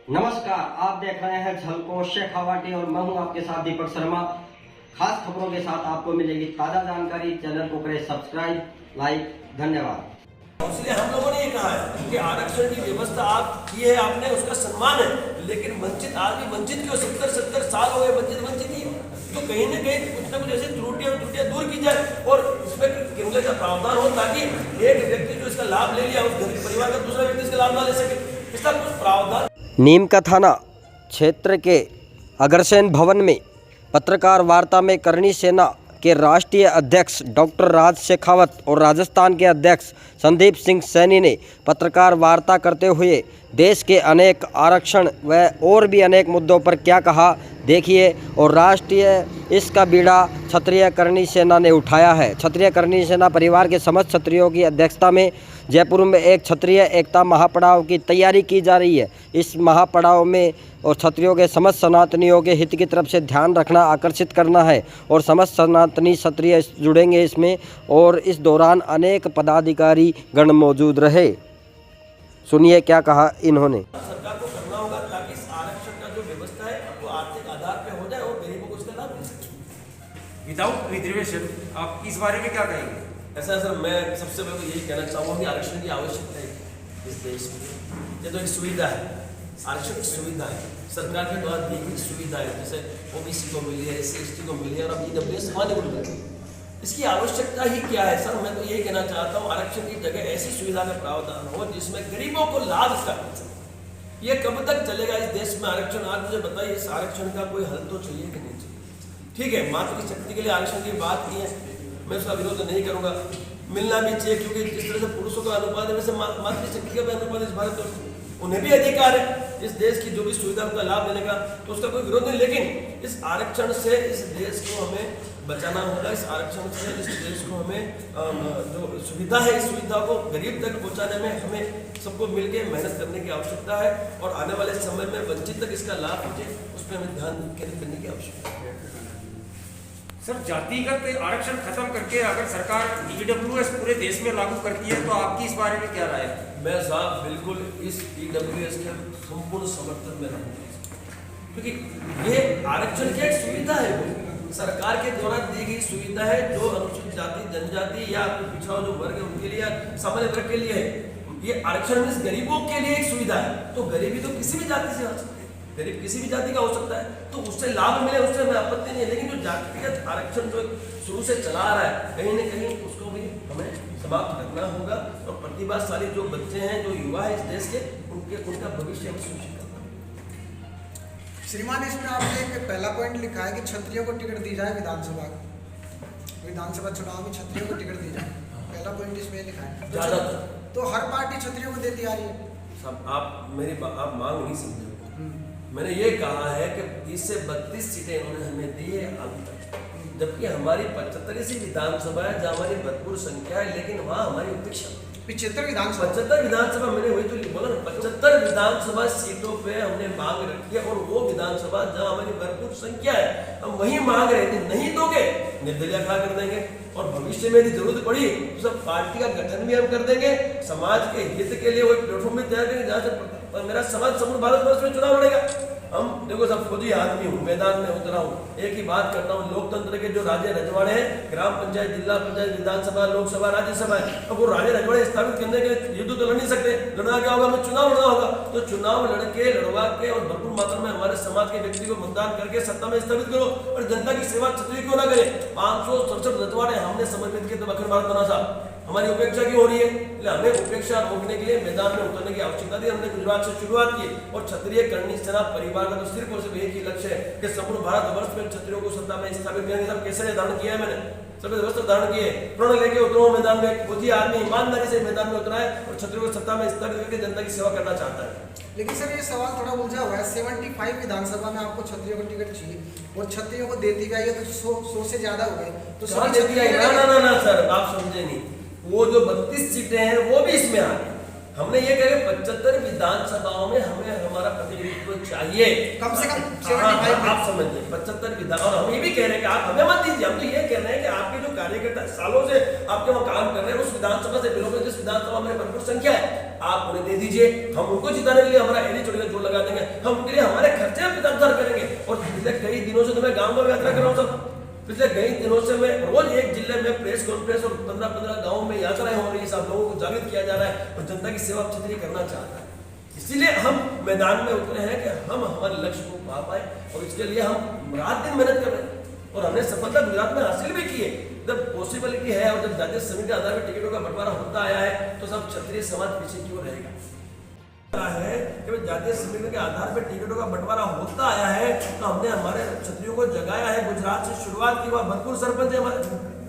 नमस्कार, आप देख रहे हैं झलको शेखावाटी और मैं हूं आपके साथ दीपक शर्मा। खास खबरों के साथ आपको मिलेगी ताजा जानकारी। चैनल को करें सब्सक्राइब, लाइक। धन्यवाद। इसलिए हम लोगों ने ये कहा है कि आरक्षण की व्यवस्था आप की है, आपने उसका सम्मान है, लेकिन वंचित आदमी वंचित क्यों 70 साल हो गए वंचित ही, तो कहीं न कहीं कुछ न कुछ ऐसी त्रुटियां दूर की जाए और इसमें क्रिमिनल का प्रावधान हो, ताकि एक व्यक्ति जो इसका लाभ ले लिया उस गरीब परिवार का दूसरा व्यक्ति इसका लाभ ना ले सके। इसका कुछ प्रावधान। नीम का थाना क्षेत्र के अग्रसेन भवन में पत्रकार वार्ता में करणी सेना के राष्ट्रीय अध्यक्ष डॉक्टर राज शेखावत और राजस्थान के अध्यक्ष संदीप सिंह सैनी ने पत्रकार वार्ता करते हुए देश के अनेक आरक्षण व और भी अनेक मुद्दों पर क्या कहा, देखिए। और राष्ट्रीय इसका बीड़ा क्षत्रिय करणी सेना ने उठाया है। क्षत्रिय करणी सेना परिवार के समस्त क्षत्रियों की अध्यक्षता में जयपुर में एक क्षत्रिय एकता महापड़ाव की तैयारी की जा रही है। इस महापड़ाव में और क्षत्रियों के समस्त सनातनियों के हित की तरफ से ध्यान रखना, आकर्षित करना है और समस्त सनातनी क्षत्रिय जुड़ेंगे इसमें। और इस दौरान अनेक पदाधिकारी गण मौजूद रहे। सुनिए क्या कहा इन्होंने। सरकार को करना होगा ताकि इस आरक्षण का जो व्यवस्था है वो आर्थिक आधार पे हो जाए और गरीबों को इसका लाभ मिल सके विदाउट रिजर्वेशन। आप इस बारे में क्या कहेंगे? ऐसा है सर, मैं सबसे पहले तो यही कहना चाहूँगा कि आरक्षण की आवश्यकता है इस देश में। ये तो एक सुविधा है, आरक्षण एक सुविधा है, सरकार के द्वारा दी गई सुविधा है, जैसे ओबीसी को मिली है, SC/ST को मिली है और अब EWS सामान्य वर्ग को मिली है। इसकी आवश्यकता ही क्या है सर? मैं तो यही कहना चाहता हूँ, आरक्षण की जगह ऐसी सुविधा का प्रावधान हो जिसमें गरीबों को लाभ इसका मिल सके। ये कब तक चलेगा इस देश में आरक्षण? आप मुझे बताइए, इस आरक्षण का कोई हल तो चाहिए कि नहीं चाहिए? ठीक है, मातृ की शक्ति के लिए आरक्षण की बात की है, मैं उसका विरोध नहीं करूंगा, मिलना भी चाहिए, क्योंकि जिस तरह से पुरुषों का अनुपात है वैसे मातृ शक्ति का भी अनुपात इस भारत में, उन्हें भी अधिकार है इस देश की जो भी सुविधा का लाभ लेने का, तो उसका कोई विरोध नहीं। लेकिन इस आरक्षण से इस देश को हमें बचाना होगा, इस आरक्षण से इस देश को हमें जो सुविधा है इस सुविधा को गरीब तक पहुंचाने में हमें सबको मिलकर मेहनत करने की आवश्यकता है और आने वाले समय में वंचित तक इसका लाभ पहुंचे उस पर हमें ध्यान केंद्रित करने की आवश्यकता है। सर, जातिगत आरक्षण खत्म करके अगर सरकार EWS पूरे देश में लागू करती है तो आपकी इस बारे में क्या राय है? मैं साहब बिल्कुल इस EWS के संपूर्ण समर्थन में रहूंगा, क्योंकि ये आरक्षण की एक सुविधा है, वो सरकार के द्वारा दी गई सुविधा है जो अनुसूचित जाति जनजाति या पिछड़ा जो वर्ग है उनके लिए, सामान्य वर्ग के लिए है। ये आरक्षण इस गरीबों के लिए एक सुविधा है, तो गरीबी तो किसी भी जाति से हो सकती है, गरीब किसी भी जाति का हो सकता है, तो उससे लाभ मिले उससे हमें आपत्ति नहीं है। लेकिन जो जातिगत आरक्षण जो शुरू से चला आ रहा है कहीं न कहीं उसको भी हमें समाप्त करना होगा और प्रतिभाशाली जो बच्चे हैं, जो युवा है इस देश के, उनका भविष्य हमें सुनिश्चित करना है। श्रीमान, इसमें आपने एक पहला पॉइंट लिखा है कि क्षत्रियों को टिकट दी जाए विधानसभा चुनाव में क्षत्रियों को टिकट दी जाए, पहला पॉइंट इसमें लिखा है। ज्यादातर तो हर पार्टी क्षत्रियों को देती आ रही है। सब आप मांग नहीं समझे। मैंने ये कहा है कि 30 से 32 सीटें इन्होंने हमें दी है अभी तक, जबकि हमारी 75 सी विधानसभा है जहाँ हमारी भरपूर संख्या है, लेकिन वहाँ हमारी उपेक्षा 75 विधानसभा 75 विधानसभा मैंने वही तो बोला ना, 75 विधानसभा सीटों पे हमने मांग रखी है और वो विधानसभा जहाँ हमारी भरपूर संख्या है हम वही मांग रहे थे। नहीं दोगे निर्दलीय खड़ा कर देंगे और भविष्य में यदि जरूरत पड़ी तो सब पार्टी का गठन भी हम कर देंगे, समाज के हित के लिए वो प्लेटफॉर्म भी तैयार करेंगे जहाँ से मेरा समाज संपूर्ण भारतवर्ष में चुनाव लड़ेगा। हम देखो सब फौजी आदमी हूँ, मैदान में उतरा हूँ, एक ही बात करता हूँ, लोकतंत्र के जो राज्य रजवाड़े हैं, ग्राम पंचायत, जिला पंचायत, विधानसभा, लोकसभा, राज्यसभा है, अब वो राज्य रजवाड़े स्थापित करने के युद्ध तो लड़ नहीं सकते। लड़ना क्या होगा? हमें चुनाव लड़ना होगा। तो चुनाव लड़के लड़वा के और भरपूर मात्रा में हमारे समाज के व्यक्ति को मतदान करके सत्ता में स्थापित करो और जनता की सेवा क्षत्रिय क्यों ना करे। 567 रजवाड़े हमने समर्पित किए तो अखंड भारत बना साहब, हमारी उपेक्षा क्यों हो रही है? इसलिए हमें उपेक्षा रोकने के लिए मैदान में उतरने की आवश्यकता थी। हमने गुजरात से शुरुआत की और क्षत्रिय करणी सेना परिवार का तो सिर्फ और सिर्फ एक ही लक्ष्य है कि संपूर्ण भारतवर्ष में क्षत्रियों को सत्ता में स्थापित करने का कैसे धारण किया है। मैंने सभी व्यवस्था धारण किए, प्रण लेके उतरो मैदान में, फौजी आदमी ईमानदारी से मैदान में उतरा है और क्षत्रियों को सत्ता में स्थापित करके जनता की सेवा करना चाहता है। लेकिन सर ये सवाल थोड़ा उलझा हुआ है। 75 विधानसभा में आपको क्षत्रियों को टिकट चाहिए और क्षत्रियों को देती भी आई है तो 100 से ज्यादा हो गए तो ना सर, आप समझे नहीं, वो जो 32 सीटें हैं वो भी इसमें आ गई। हमने ये कहे 75 विधानसभाओं में हमें हमारा प्रतिनिधित्व चाहिए कम से कम 75। आप समझिए 75 विधान, और हम ये भी कह रहे हैं कि आप हमें मत दीजिए, हम तो ये कह रहे हैं कि आपके जो कार्यकर्ता सालों से आपके वहाँ काम कर रहे हैं उस विधानसभा से बिलोंग, जिस विधानसभा में भरपूर संख्या है, आप उन्हें दे दीजिए, हम उनको जिताने के लिए हमारा एडी चोटी का जोड़ लगा देंगे। हम उनके लिए हमारे खर्चे में उधार करेंगे। और पिछले कई दिनों से तो मैं गाँव में यात्रा कर रहा हूँ सर, पिछले कई दिनों से मैं रोज एक जिले में प्रेस कॉन्फ्रेंस और 15-15 गाँव में यात्राएं हो रही है, सब लोगों को जागृत किया जा रहा है और जनता की सेवा क्षत्रिय करना चाहता है। इसीलिए हम मैदान में उतरे हैं कि हम हमारे लक्ष्य को पा पाए और इसके लिए हम रात दिन मेहनत कर रहे हैं और हमने सफलता गुजरात में हासिल भी की है। जब पॉसिबिलिटी है और जब जातीय समिति के आधार पर टिकटों का बंटवारा होता आया है तो सब क्षत्रिय समाज पीछे क्यों रहेगा है कि जातीय समिति के आधार पर टिकटों का बंटवारा होता आया है तो हमने हमारे क्षत्रियों को जगाया है। गुजरात से शुरुआत की, वह भरपूर सरपंच है, हमारे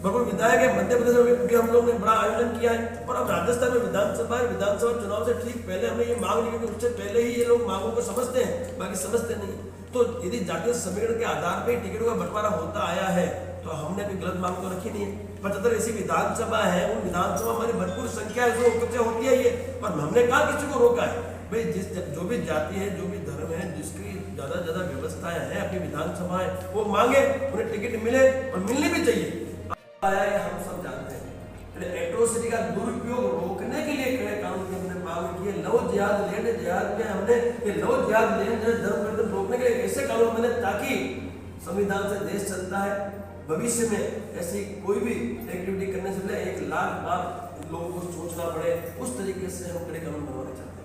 भरपूर विधायक है, मध्य प्रदेश में भी हम लोग ने बड़ा आयोजन किया है। और अब राजस्थान में विधानसभा चुनाव से ठीक पहले हमने ये मांग ली, क्योंकि उससे पहले ही ये लोग मांगों को समझते हैं, बाकी समझते नहीं। तो यदि जातीय समीकरण के आधार पर टिकटों का बंटवारा होता आया है तो हमने कोई गलत मांग तो रखी नहीं है। 75 ऐसी विधानसभा है, उन विधानसभा हमारी भरपूर संख्या है, जो चर्चा होती है ये, पर हमने कहा किसी को रोका है भाई जो भी जाति है, जो भी धर्म है, जिसकी ज्यादा से ज्यादा व्यवस्थाएं हैं अपनी विधानसभा है, वो मांगे, उन्हें टिकट मिले और मिलनी भी चाहिए। आया है हम सब जानते हैं, एट्रोसिटी का दुरुपयोग रोकने के लिए कड़े कानून की हमने मांग की है। लव जिहाद लैंड जिहाद में हमने ये लव जिहाद लैंड धर्म परिवर्तन रोकने के लिए ऐसे कानून बने ताकि संविधान से देश चलता है। भविष्य में ऐसी कोई भी एक्टिविटी करने से पहले 1 लाख बार लोगों को सोचना पड़े, उस तरीके से हम कड़े कानून बनवाना चाहते हैं।